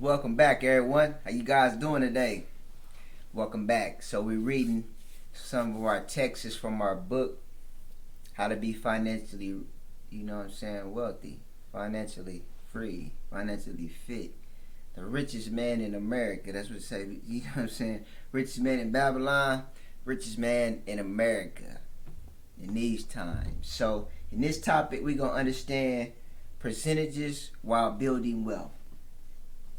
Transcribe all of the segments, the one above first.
Welcome back, everyone. How you guys doing today? Welcome back. So we're reading some of our texts from our book, How to Be Financially, wealthy, financially free, financially fit. The richest man in America. That's what it say. You know what I'm saying? Richest man in Babylon, richest man in America in these times. So in this topic, we're going to understand percentages while building wealth.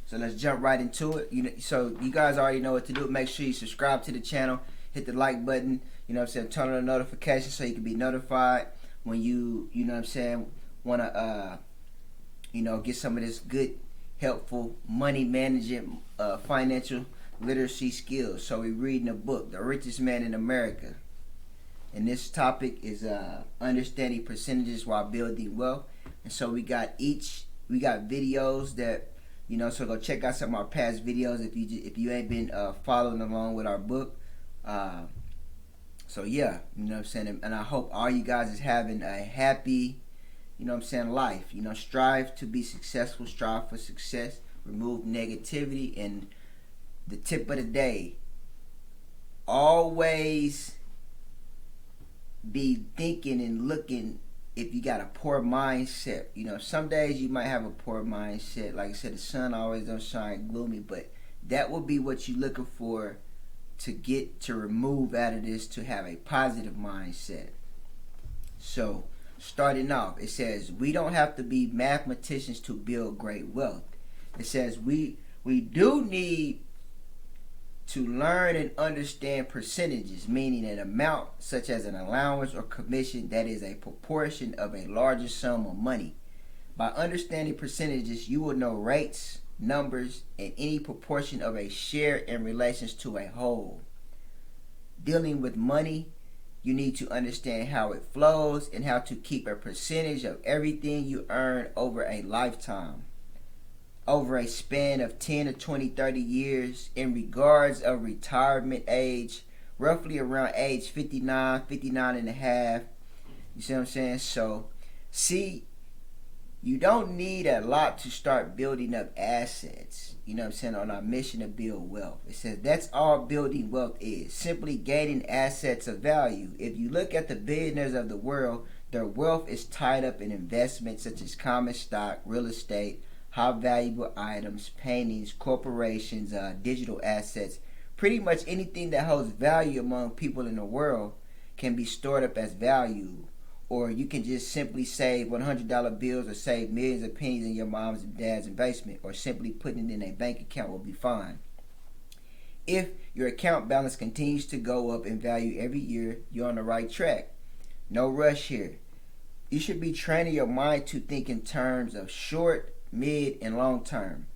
So let's jump right into it. So you guys already know what to do. Make sure you subscribe to the channel, hit the like button, turn on the notifications so you can be notified when you want to, get some of this good, helpful money management, financial literacy skills. So we're reading a book, The Richest Man in America. And this topic is understanding percentages while building wealth. And so we got videos that, so go check out some of our past videos if you ain't been following along with our book. So yeah, and I hope all you guys is having a happy, life. Strive to be successful, strive for success, remove negativity, and the tip of the day, always be thinking and looking. If you got a poor mindset, some days you might have a poor mindset. Like I said, the sun always don't shine gloomy, but that will be what you're looking for to remove out of this, to have a positive mindset. So, starting off, it says, we don't have to be mathematicians to build great wealth. It says we do need to learn and understand percentages, meaning an amount such as an allowance or commission that is a proportion of a larger sum of money. By understanding percentages, you will know rates, numbers, and any proportion of a share in relations to a whole. Dealing with money, you need to understand how it flows and how to keep a percentage of everything you earn over a lifetime, over a span of 10 to 20, 30 years, in regards of retirement age, roughly around age 59 and a half. You see what I'm saying? So, you don't need a lot to start building up assets, on our mission to build wealth. It says that's all building wealth is, simply gaining assets of value. If you look at the billionaires of the world, their wealth is tied up in investments such as common stock, real estate, high valuable items, paintings, corporations, digital assets. Pretty much anything that holds value among people in the world can be stored up as value. Or you can just simply save $100 bills or save millions of pennies in your mom's and dad's basement, or simply putting it in a bank account will be fine. If your account balance continues to go up in value every year, you're on the right track. No rush here. You should be training your mind to think in terms of short, mid, and long term.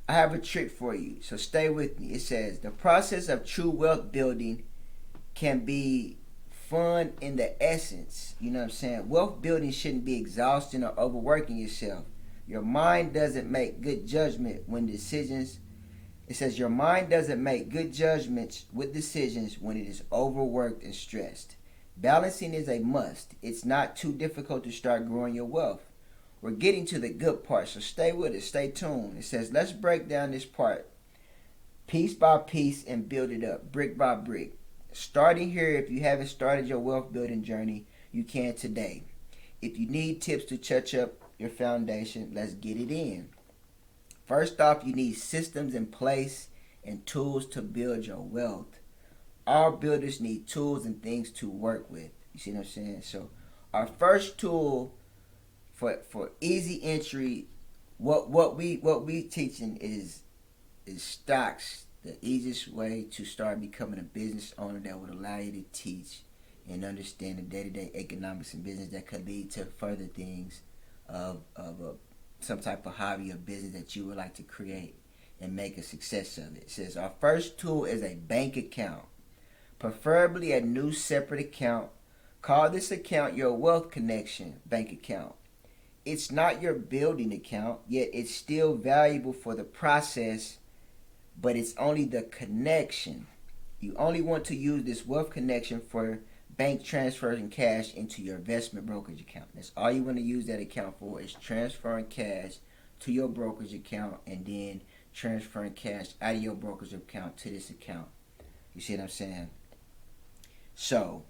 I have a trick for you, so stay with me. It says the process of true wealth building can be fun in the essence. Wealth building shouldn't be exhausting or overworking yourself. Your mind doesn't make good judgment when decisions. It says your mind doesn't make good judgments with decisions when it is overworked and stressed. Balancing is a must. It's not too difficult to start growing your wealth. We're getting to the good part, so stay with it, stay tuned. It says, let's break down this part piece by piece and build it up, brick by brick. Starting here, if you haven't started your wealth building journey, you can today. If you need tips to touch up your foundation, let's get it in. First off, you need systems in place and tools to build your wealth. All builders need tools and things to work with. You see what I'm saying? So our first tool for easy entry, what we teaching is stocks. The easiest way to start becoming a business owner that would allow you to teach and understand the day-to-day economics and business that could lead to further things of some type of hobby or business that you would like to create and make a success of it. It says our first tool is a bank account, preferably a new separate account. Call this account your wealth connection bank account. It's not your building account, yet it's still valuable for the process, but it's only the connection. You only want to use this wealth connection for bank transfers and cash into your investment brokerage account. That's all you want to use that account for, is transferring cash to your brokerage account, and then transferring cash out of your brokerage account to this account. You see what I'm saying? So,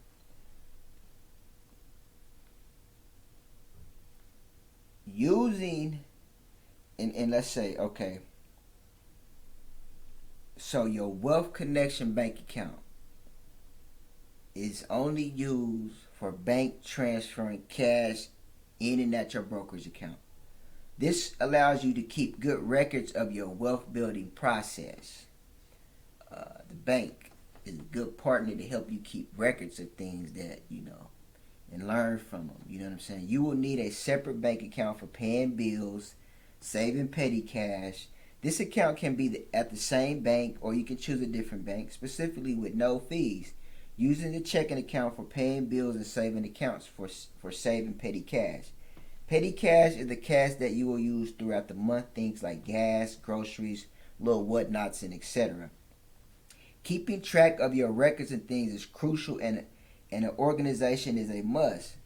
using, and let's say, okay, so your Wealth Connection bank account is only used for bank transferring cash in and out your brokerage account. This allows you to keep good records of your wealth building process. The bank is a good partner to help you keep records of things that, and learn from them. You know what I'm saying? You will need a separate bank account for paying bills, saving petty cash. This account can be at the same bank, or you can choose a different bank, specifically with no fees. Using the checking account for paying bills and saving accounts for saving petty cash. Petty cash is the cash that you will use throughout the month, things like gas, groceries, little whatnots, and etc. Keeping track of your records and things is crucial, and an organization is a must.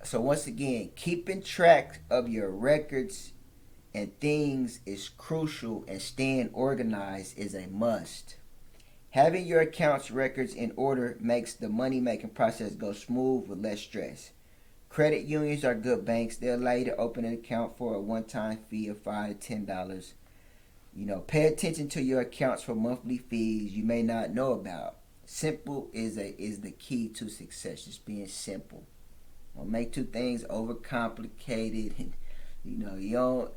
So once again, keeping track of your records and things is crucial, and staying organized is a must. Having your accounts records in order makes the money-making process go smooth with less stress. Credit unions are good banks. They'll allow you to open an account for a one-time fee of $5 to $10. Pay attention to your accounts for monthly fees you may not know about. Simple is the key to success. Just being simple. Don't make two things overcomplicated. You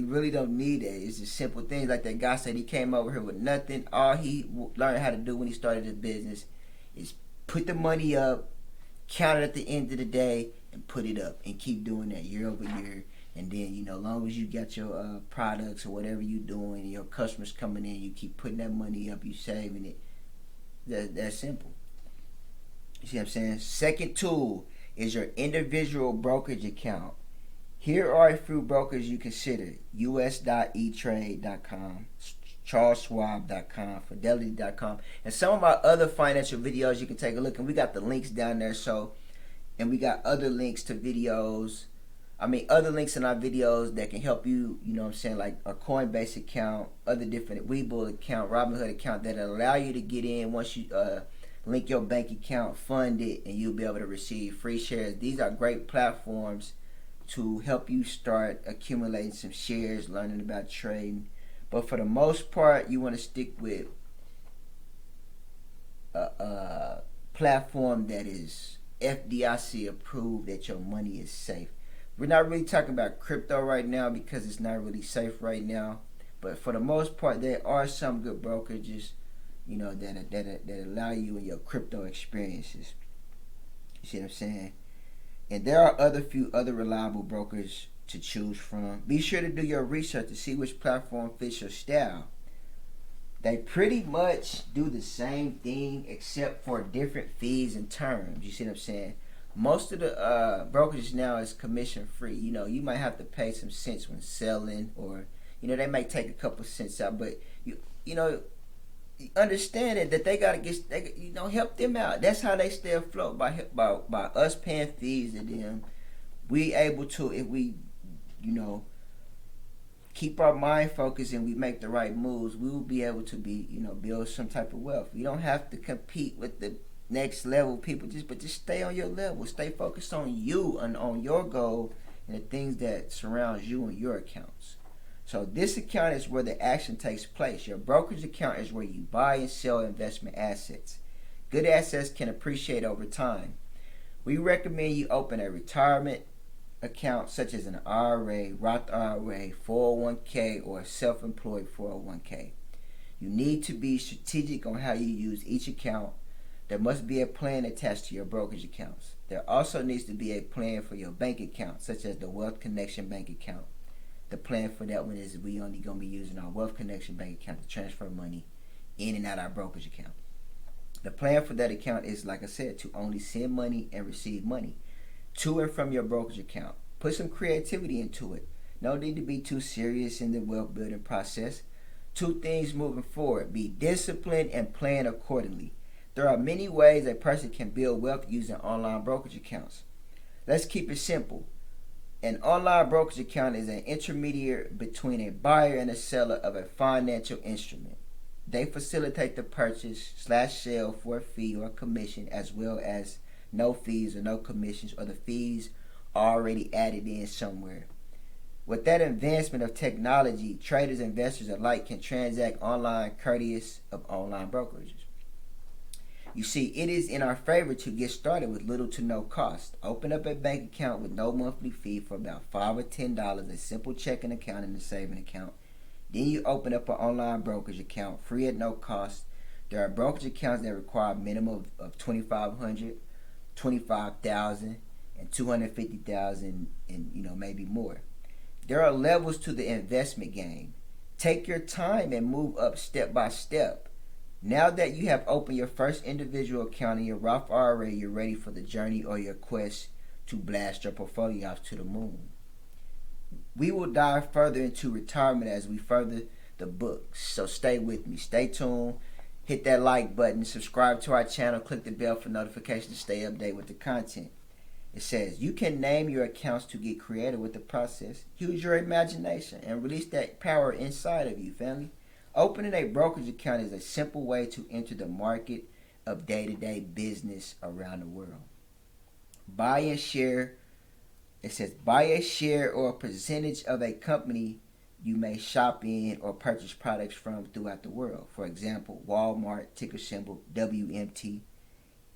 really don't need it. It's just simple things. Like that guy said, he came over here with nothing. All he learned how to do when he started his business is put the money up, count it at the end of the day, and put it up, and keep doing that year over year. And then, as long as you got your products or whatever you're doing, and your customers coming in, you keep putting that money up, you saving it. That's simple. You see what I'm saying? Second tool is your individual brokerage account. Here are a few brokers you consider: us.etrade.com, charlesschwab.com, fidelity.com, and some of my other financial videos. You can take a look, and we got the links down there. And we got other links to videos. Other links in our videos that can help you, like a Coinbase account, other different Webull account, Robinhood account that allow you to get in once you link your bank account, fund it, and you'll be able to receive free shares. These are great platforms to help you start accumulating some shares, learning about trading. But for the most part, you want to stick with a platform that is FDIC approved, that your money is safe. We're not really talking about crypto right now because it's not really safe right now. But for the most part, there are some good brokerages, that allow you in your crypto experiences. You see what I'm saying? And there are few other reliable brokers to choose from. Be sure to do your research to see which platform fits your style. They pretty much do the same thing except for different fees and terms. You see what I'm saying? Most of the brokerages now is commission free. You might have to pay some cents when selling, or they might take a couple cents out, but you understand it, that they gotta help them out. That's how they stay afloat, by us paying fees to them. We able to, if we keep our mind focused and we make the right moves, we will be able to build some type of wealth. You don't have to compete with the next level people, but just stay on your level. Stay focused on you and on your goal and the things that surrounds you and your accounts. So this account is where the action takes place. Your brokerage account is where you buy and sell investment assets. Good assets can appreciate over time. We recommend you open a retirement account such as an IRA, Roth IRA, 401k, or a self-employed 401k. You need to be strategic on how you use each account. There must be a plan attached to your brokerage accounts. There also needs to be a plan for your bank account, such as the Wealth Connection bank account. The plan for that one is we only going to be using our Wealth Connection bank account to transfer money in and out of our brokerage account. The plan for that account is, like I said, to only send money and receive money to and from your brokerage account. Put some creativity into it. No need to be too serious in the wealth building process. 2 things moving forward: be disciplined and plan accordingly. There are many ways a person can build wealth using online brokerage accounts. Let's keep it simple. An online brokerage account is an intermediary between a buyer and a seller of a financial instrument. They facilitate the purchase slash sale for a fee or commission, as well as no fees or no commissions, or the fees already added in somewhere. With that advancement of technology, traders and investors alike can transact online courteous of online brokerages. You see, it is in our favor to get started with little to no cost. Open up a bank account with no monthly fee for about $5 or $10, a simple checking account and a saving account. Then you open up an online brokerage account, free at no cost. There are brokerage accounts that require a minimum of $2,500, $25,000, and $250,000, and maybe more. There are levels to the investment game. Take your time and move up step by step. Now that you have opened your first individual account in your Roth IRA, you're ready for the journey or your quest to blast your portfolio off to the moon. We will dive further into retirement as we further the book. So stay with me. Stay tuned. Hit that like button. Subscribe to our channel. Click the bell for notifications to stay updated with the content. It says you can name your accounts to get creative with the process. Use your imagination and release that power inside of you, family. Opening a brokerage account is a simple way to enter the market of day-to-day business around the world. Buy and share. It says buy a share or a percentage of a company you may shop in or purchase products from throughout the world. For example, Walmart, ticker symbol WMT,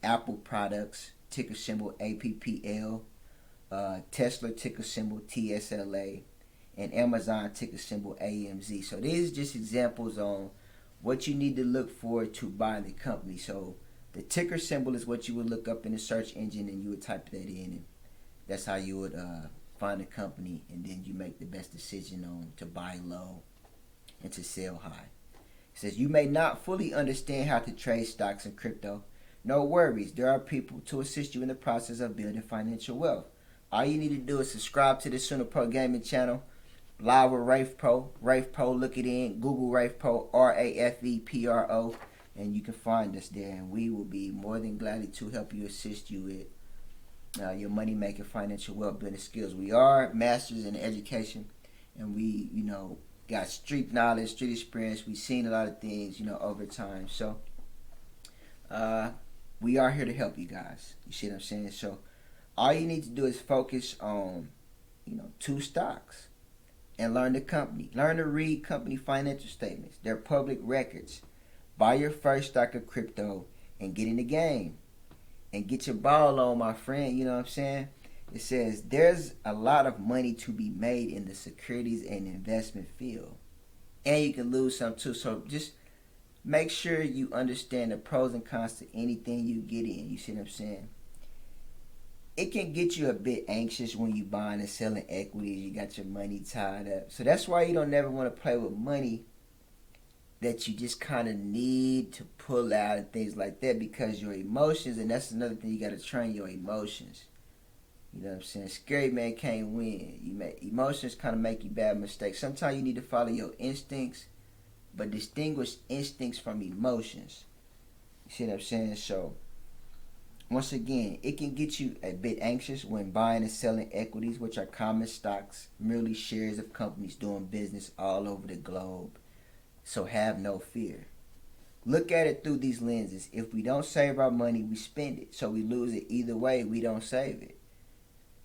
Apple products, ticker symbol APPL, Tesla, ticker symbol TSLA, and Amazon, ticker symbol AMZ. So these are just examples on what you need to look for to buy the company. So the ticker symbol is what you would look up in the search engine, and you would type that in, and that's how you would find a company, and then you make the best decision on to buy low and to sell high. It says you may not fully understand how to trade stocks and crypto. No worries, there are people to assist you in the process of building financial wealth. All you need to do is subscribe to the Sooner Pro Gaming channel, live with Rafe Pro. Rafe Pro, look it in. Google Rafe Pro, RAFEPRO, and you can find us there. And we will be more than glad to help you, assist you with your money making, financial wealth building skills. We are masters in education, and we, got street knowledge, street experience. We've seen a lot of things, over time. So, we are here to help you guys. You see what I'm saying? So, all you need to do is focus on, 2 stocks. And learn the company. Learn to read company financial statements. They're public records. Buy your first stock of crypto and get in the game. And get your ball on, my friend. You know what I'm saying? It says there's a lot of money to be made in the securities and investment field. And you can lose some too. So just make sure you understand the pros and cons to anything you get in. You see what I'm saying? It can get you a bit anxious when you buying and selling equities. You got your money tied up. So that's why you don't never want to play with money that you just kind of need to pull out and things like that, because your emotions, and that's another thing, you got to train your emotions. You know what I'm saying? Scary man can't win. Emotions kind of make you bad mistakes. Sometimes you need to follow your instincts, but distinguish instincts from emotions. You see what I'm saying? So once again, it can get you a bit anxious when buying and selling equities, which are common stocks, merely shares of companies doing business all over the globe. So have no fear. Look at it through these lenses. If we don't save our money, we spend it. So we lose it either way. We don't save it.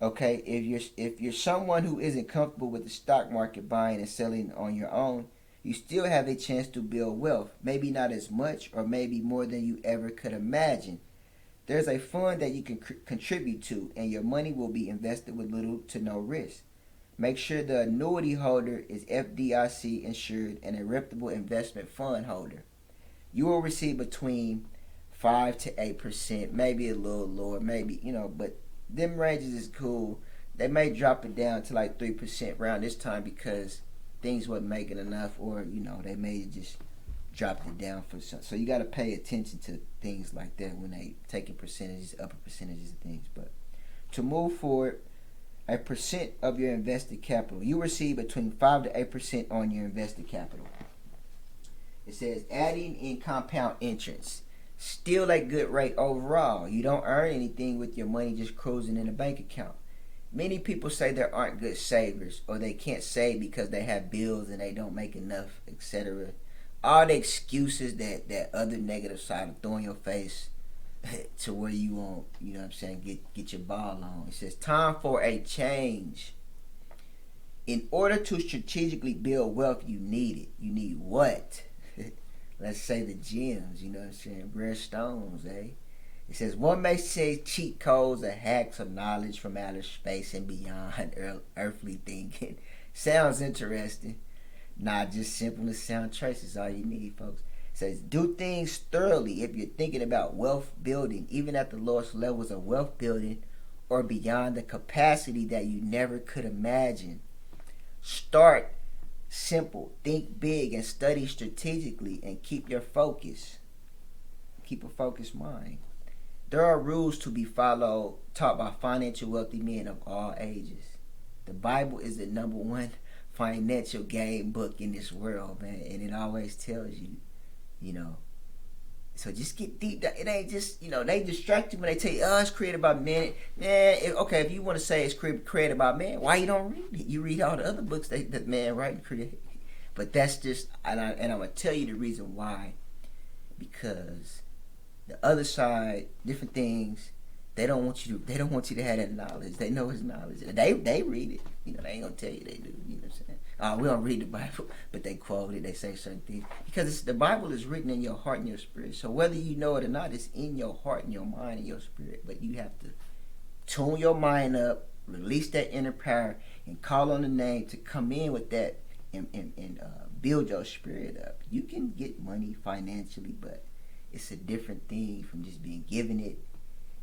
Okay, if you're someone who isn't comfortable with the stock market buying and selling on your own, you still have a chance to build wealth. Maybe not as much, or maybe more than you ever could imagine. There's a fund that you can contribute to, and your money will be invested with little to no risk. Make sure the annuity holder is FDIC insured and a reputable investment fund holder. You will receive between 5 to 8%, maybe a little lower, maybe, but them ranges is cool. They may drop it down to like 3% around this time because things wasn't making enough, or, they may just dropped it down for some. So you got to pay attention to things like that when they taking percentages, upper percentages and things. But to move forward, a percent of your invested capital. You receive between 5 to 8% on your invested capital. It says adding in compound interest. Still a good rate overall. You don't earn anything with your money just cruising in a bank account. Many people say there aren't good savers, or they can't save because they have bills and they don't make enough, etc. All the excuses that other negative side will throw in your face to where you won't, you know what I'm saying, get your ball on. It says time for a change. In order to strategically build wealth, you need it. You need what? Let's say the gems, you know what I'm saying, rare stones, eh? It says one may say cheat codes or hacks of knowledge from outer space and beyond earthly thinking. Sounds interesting. Nah, just simple and sound traces all you need, folks. It says do things thoroughly if you're thinking about wealth building, even at the lowest levels of wealth building or beyond the capacity that you never could imagine. Start simple, think big, and study strategically, and keep your focus. Keep a focused mind. There are rules to be followed, taught by financial wealthy men of all ages. The Bible is the number one financial game book in this world, man, and it always tells you, you know. So just get deep. It ain't just, you know, they distract you when they tell you, oh, it's created by men. Man, okay, if you want to say it's created by man, why you don't read it? You read all the other books that man write and create. But that's just, and I'm going to tell you the reason why. Because the other side, different things, they don't want you to have that knowledge. They know it's knowledge. They read it. You know, they ain't gonna tell you they do. You know what I'm saying? We don't read the Bible, but they quote it. They say certain things because the Bible is written in your heart and your spirit. So whether you know it or not, it's in your heart and your mind and your spirit. But you have to tune your mind up, release that inner power, and call on the name to come in with that and build your spirit up. You can get money financially, but it's a different thing from just being given it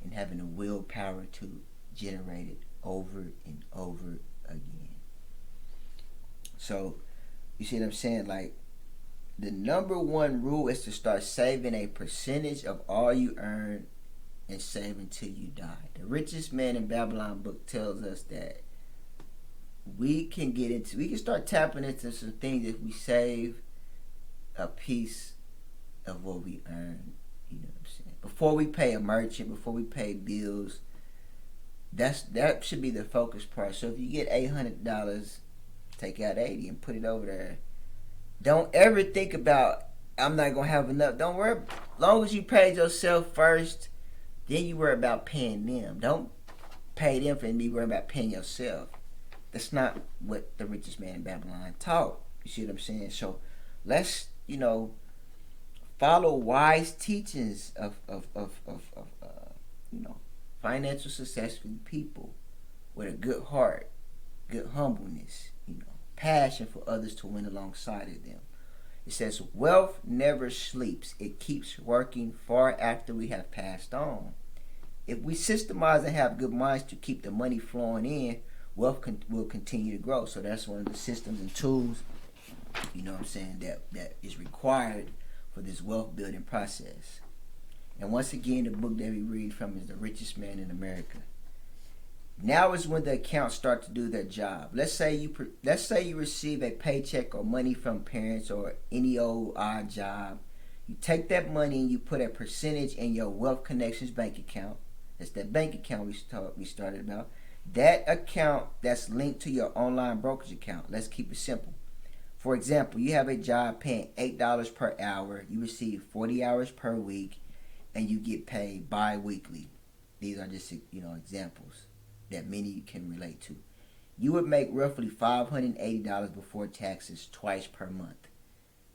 and having the willpower to generate it over and over again. So, you see what I'm saying? Like, the number one rule is to start saving a percentage of all you earn and save until you die. The Richest Man in Babylon book tells us that we can start tapping into some things if we save a piece of what we earn. You know what I'm saying? Before we pay a merchant, before we pay bills, that should be the focus part. So if you get $800, take out 80 and put it over there. Don't ever think about, I'm not gonna have enough. Don't worry. As long as you paid yourself first, then you worry about paying them. Don't pay them for me, worry about paying yourself. That's not what the Richest Man in Babylon taught. You see what I'm saying? So let's, follow wise teachings of financial successful people with a good heart, good humbleness, passion for others to win alongside of them. It says, wealth never sleeps. It keeps working far after we have passed on. If we systemize and have good minds to keep the money flowing in, wealth will continue to grow. So that's one of the systems and tools, that is required for this wealth building process. And once again, the book that we read from is The Richest Man in America. Now is when the accounts start to do their job. Let's say you receive a paycheck or money from parents or any old odd job. You take that money and you put a percentage in your Wealth Connections bank account. That's that bank account we started about. That account that's linked to your online brokerage account. Let's keep it simple. For example, you have a job paying $8 per hour. You receive 40 hours per week, and you get paid bi-weekly. These are just examples that many can relate to. You would make roughly $580 before taxes twice per month.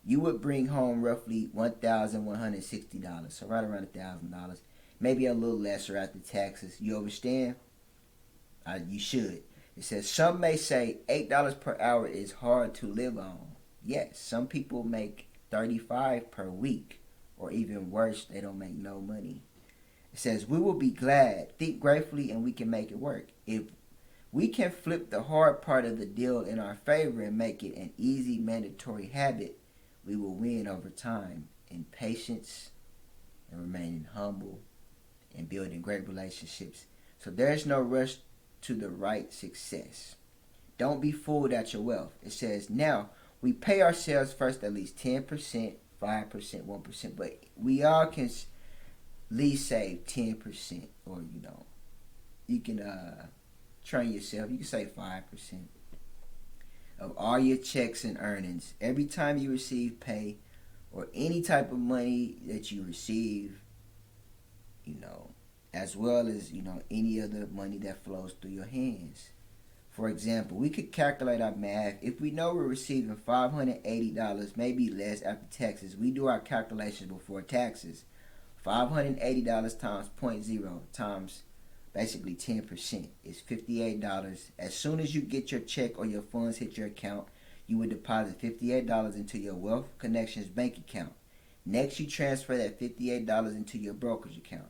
You would bring home roughly $1,160, so right around $1,000, maybe a little lesser after taxes. You understand? You should. It says, some may say $8 per hour is hard to live on. Yes, some people make $35 per week, or even worse, they don't make no money. It says, we will be glad, think gratefully, and we can make it work. If we can flip the hard part of the deal in our favor and make it an easy, mandatory habit, we will win over time in patience and remaining humble and building great relationships. So there's no rush to the right success. Don't be fooled at your wealth. It says, now, we pay ourselves first at least 10%, 5%, 1%, but we all can at least save 10%, or you can train yourself. You can say 5% of all your checks and earnings. Every time you receive pay or any type of money that you receive, you know, as well as, you know, any other money that flows through your hands. For example, we could calculate our math. If we know we're receiving $580, maybe less after taxes, we do our calculations before taxes. $580 times 0.0 times basically 10% is $58. As soon as you get your check or your funds hit your account, you would deposit $58 into your Wealth Connections bank account. Next, you transfer that $58 into your brokerage account.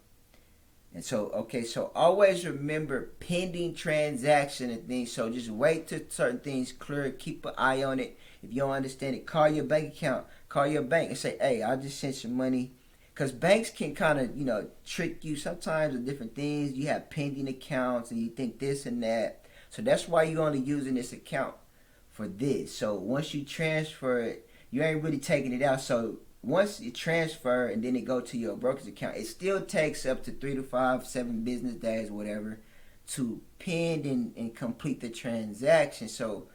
And so, okay, so always remember pending transaction and things. So just wait till certain things clear. Keep an eye on it. If you don't understand it, call your bank account. Call your bank and say, hey, I just sent some money. Because banks can kind of, you know, trick you sometimes with different things. You have pending accounts and you think this and that. So that's why you're only using this account for this. So once you transfer it, you ain't really taking it out. So once you transfer and then it go to your brokerage account, it still takes up to 3 to 5, 7 business days, whatever, to pend and complete the transaction. So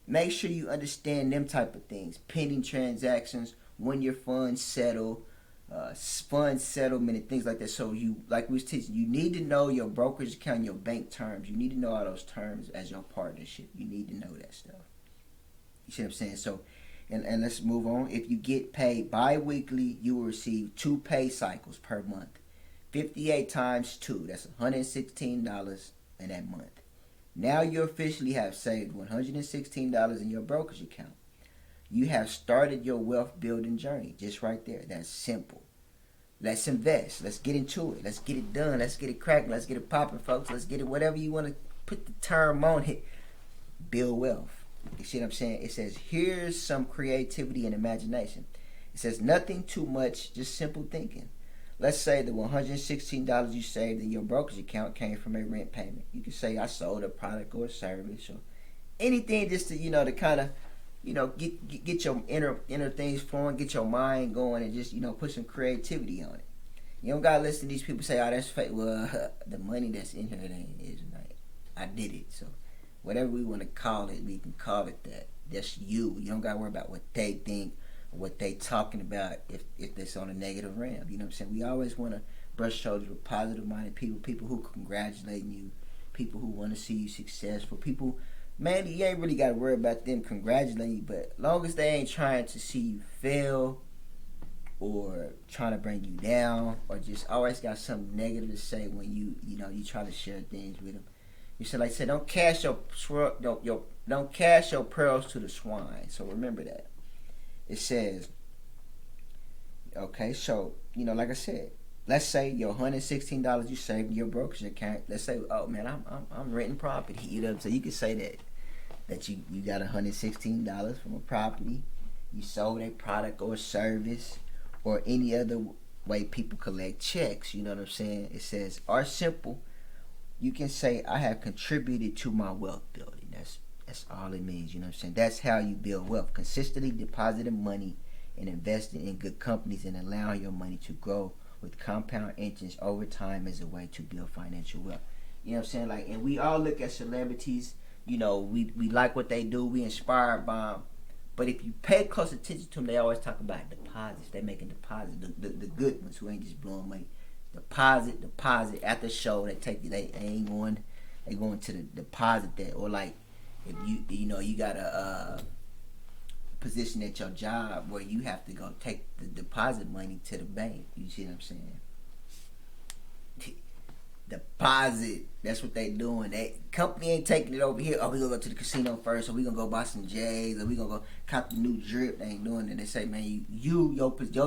make sure you understand them type of things. Pending transactions, when your funds settle, fund settlement and things like that. So you, like we was teaching, you need to know your brokerage account, your bank terms. You need to know all those terms as your partnership. You need to know that stuff. You see what I'm saying? So, and let's move on. If you get paid bi-weekly, you will receive 2 pay cycles per month. 58 times 2, that's $116 in that month. Now you officially have saved $116 in your brokerage account. You have started your wealth building journey just right there. That's simple. Let's invest. Let's get into it. Let's get it done. Let's get it cracking. Let's get it popping, folks. Let's get it whatever you want to put the term on it. Build wealth. You see what I'm saying? It says, here's some creativity and imagination. It says, nothing too much, just simple thinking. Let's say the $116 you saved in your brokerage account came from a rent payment. You can say, I sold a product or a service or anything just to, you know, to kind of, you know, get your inner things flowing, get your mind going, and just, you know, put some creativity on it. You don't gotta listen to these people say, oh, that's fake. Well, the money that's in here, it ain't, is right. I did it, so whatever we want to call it, we can call it that. That's you. You don't got to worry about what they think or what they talking about if it's on a negative ramp. You know what I'm saying? We always want to brush shoulders with positive-minded people, people who congratulate you, people who want to see you successful, people, man, you ain't really got to worry about them congratulating you, but long as they ain't trying to see you fail or trying to bring you down or just always got something negative to say when you try to share things with them. You said, like I said, don't cast don't cast your pearls to the swine. So remember that. It says, okay, so you know, like I said, let's say your $116 you saved in your brokerage account. Let's say, oh man, I'm renting property. You know, so you could say that you got $116 from a property. You sold a product or service or any other way people collect checks. You know what I'm saying? It says, or simple. You can say, I have contributed to my wealth building. That's all it means. You know what I'm saying? That's how you build wealth. Consistently depositing money and investing in good companies and allowing your money to grow with compound interest over time as a way to build financial wealth. You know what I'm saying? Like, and we all look at celebrities. You know, we like what they do. We inspired by them. But if you pay close attention to them, they always talk about deposits. They're making deposits. The good ones who ain't just blowing money. Deposit after show. They ain't going. They going to the deposit that, or like if you got a position at your job where you have to go take the deposit money to the bank. You see what I'm saying? Deposit. That's what they doing. They company ain't taking it over here. Oh, we gonna go to the casino first, or we gonna go buy some J's, or we gonna go cop the new drip. They ain't doing it. They say, man, your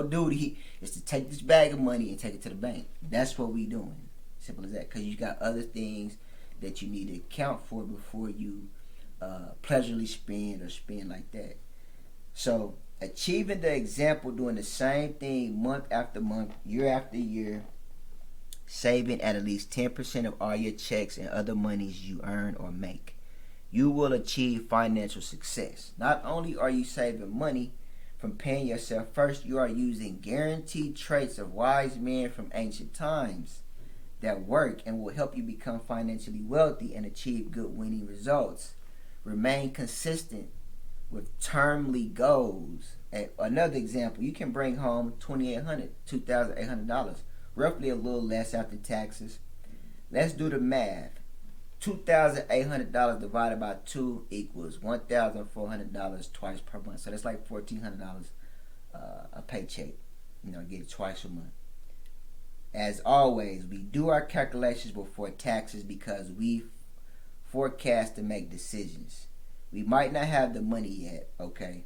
duty is to take this bag of money and take it to the bank. That's what we doing. Simple as that. Because you got other things that you need to account for before you pleasurably spend or spend like that. So achieving the example, doing the same thing month after month, year after year, saving at least 10% of all your checks and other monies you earn or make, you will achieve financial success. Not only are you saving money from paying yourself first, you are using guaranteed traits of wise men from ancient times. that work and will help you become financially wealthy and achieve good winning results. Remain consistent with termly goals. Another example, you can bring home $2,800, roughly a little less after taxes. Let's do the math. $2,800 divided by 2 equals $1,400 twice per month. So that's like $1,400 a paycheck. Get it twice a month. As always, we do our calculations before taxes because we forecast to make decisions. We might not have the money yet, okay?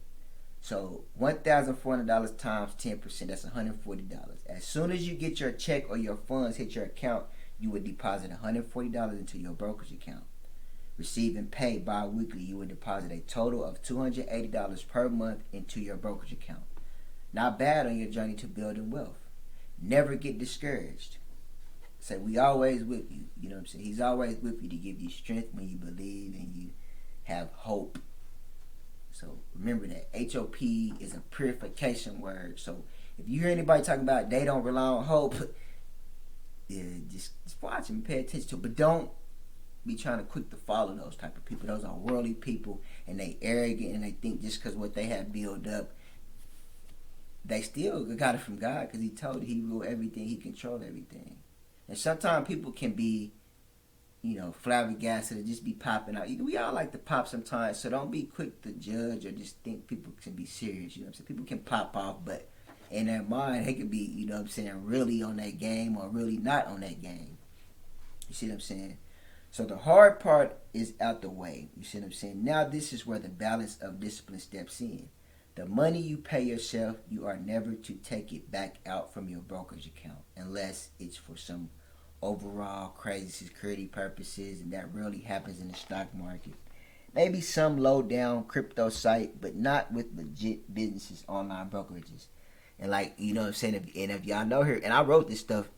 So $1,400 times 10%, that's $140. As soon as you get your check or your funds hit your account, you would deposit $140 into your brokerage account. Receiving pay bi-weekly, you would deposit a total of $280 per month into your brokerage account. Not bad on your journey to building wealth. Never get discouraged. Say, we always with you. You know what I'm saying? He's always with you to give you strength when you believe and you have hope. So remember that. H-O-P is a purification word. So if you hear anybody talking about they don't rely on hope, yeah, just watch and pay attention to it. But don't be trying to quick to follow those type of people. Those are worldly people, and they arrogant, and they think just because what they have built up, they still got it from God, because he told he rule everything, he control everything. And sometimes people can be, flabbergasted and just be popping out. We all like to pop sometimes, so don't be quick to judge or just think people can be serious. You know what I'm saying? People can pop off, but in their mind, they could be, really on that game or really not on that game. You see what I'm saying? So the hard part is out the way. You see what I'm saying? Now this is where the balance of discipline steps in. The money you pay yourself, you are never to take it back out from your brokerage account unless it's for some overall crazy security purposes, and that rarely happens in the stock market. Maybe some low down crypto site, but not with legit businesses, online brokerages. And you know what I'm saying? If y'all know her, and I wrote this stuff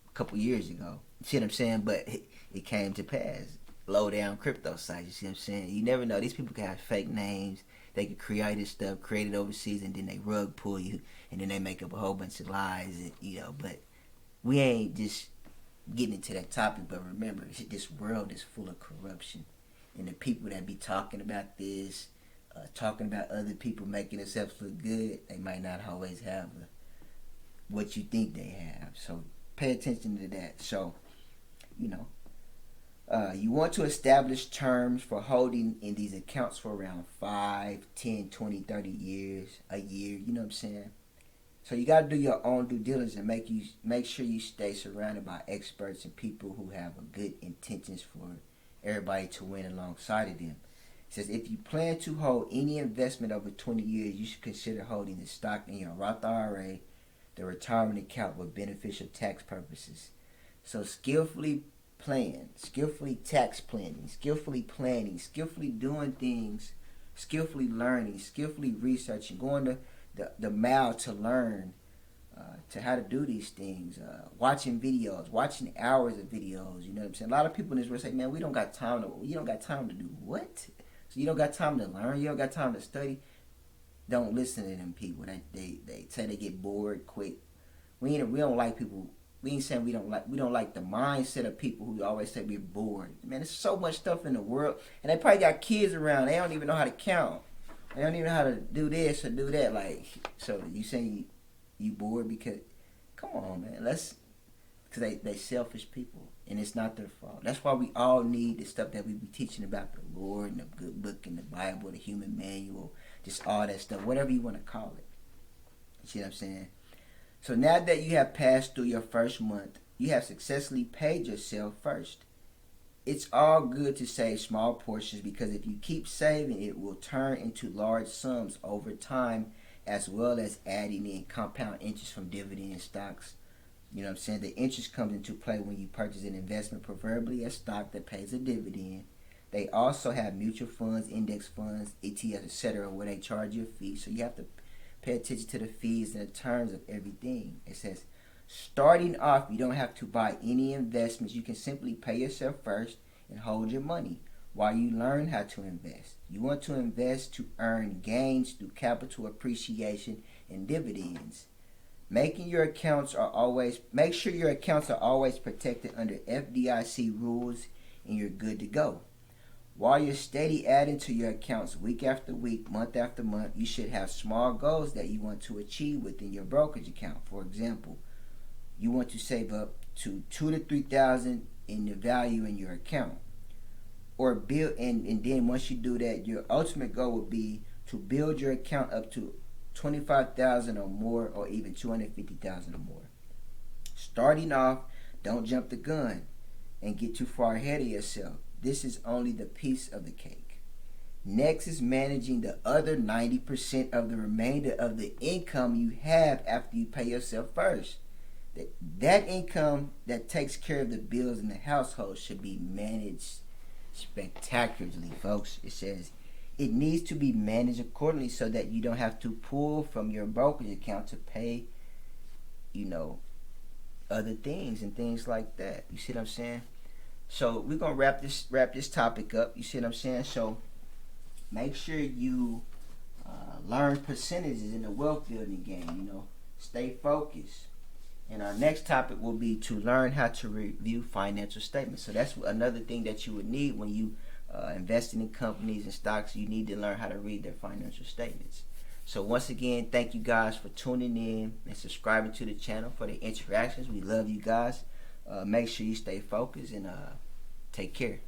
a couple years ago. You see what I'm saying? But it came to pass. Low down crypto sites, you see what I'm saying? You never know. These people can have fake names. They can create this stuff, create it overseas, and then they rug pull you, and then they make up a whole bunch of lies, and but we ain't just getting into that topic. But remember, this world is full of corruption, and the people that be talking about this, talking about other people making themselves look good, they might not always have what you think they have. So pay attention to that. So, you want to establish terms for holding in these accounts for around 5, 10, 20, 30 years, a year, you know what I'm saying? So you got to do your own due diligence and make sure you stay surrounded by experts and people who have good intentions for everybody to win alongside of them. It says, if you plan to hold any investment over 20 years, you should consider holding the stock in your Roth IRA, the retirement account with beneficial tax purposes. So skillfully tax planning, skillfully doing things, skillfully learning, skillfully researching, going to the mile to learn to how to do these things, watching videos, watching hours of videos, you know what I'm saying? A lot of people in this world say, man, you don't got time to do what? So you don't got time to learn, you don't got time to study. Don't listen to them people. They say they get bored quick. We don't like people. We ain't saying we don't like the mindset of people who always say we're bored. Man, there's so much stuff in the world, and they probably got kids around. They don't even know how to count. They don't even know how to do this or do that. So you saying you bored because, come on, man. Because they selfish people, and it's not their fault. That's why we all need the stuff that we be teaching about the Lord and the good book and the Bible, the human manual, just all that stuff, whatever you want to call it. You see what I'm saying? So now that you have passed through your first month, you have successfully paid yourself first. It's all good to save small portions, because if you keep saving, it will turn into large sums over time, as well as adding in compound interest from dividend stocks. You know what I'm saying? The interest comes into play when you purchase an investment, preferably a stock that pays a dividend. They also have mutual funds, index funds, ETFs, etc., where they charge you a fee. So you have to pay attention to the fees and the terms of everything. It says, starting off, you don't have to buy any investments. You can simply pay yourself first and hold your money while you learn how to invest. You want to invest to earn gains through capital appreciation and dividends. Make sure your accounts are always protected under FDIC rules, and you're good to go. While you're steady adding to your accounts week after week, month after month, you should have small goals that you want to achieve within your brokerage account. For example, you want to save up to $2,000 to $3,000 in the value in your account, or build, and then once you do that, your ultimate goal would be to build your account up to 25,000 or more, or even 250,000 or more. Starting off, don't jump the gun and get too far ahead of yourself. This is only the piece of the cake. Next is managing the other 90% of the remainder of the income you have after you pay yourself first. That income that takes care of the bills in the household should be managed spectacularly, folks. It says it needs to be managed accordingly so that you don't have to pull from your brokerage account to pay, other things and things like that. You see what I'm saying? So we're gonna wrap this topic up. You see what I'm saying? So make sure you learn percentages in the wealth building game. Stay focused. And our next topic will be to learn how to review financial statements. So that's another thing that you would need when you investing in companies and stocks. You need to learn how to read their financial statements. So once again, thank you guys for tuning in and subscribing to the channel for the interactions. We love you guys. Make sure you stay focused and take care.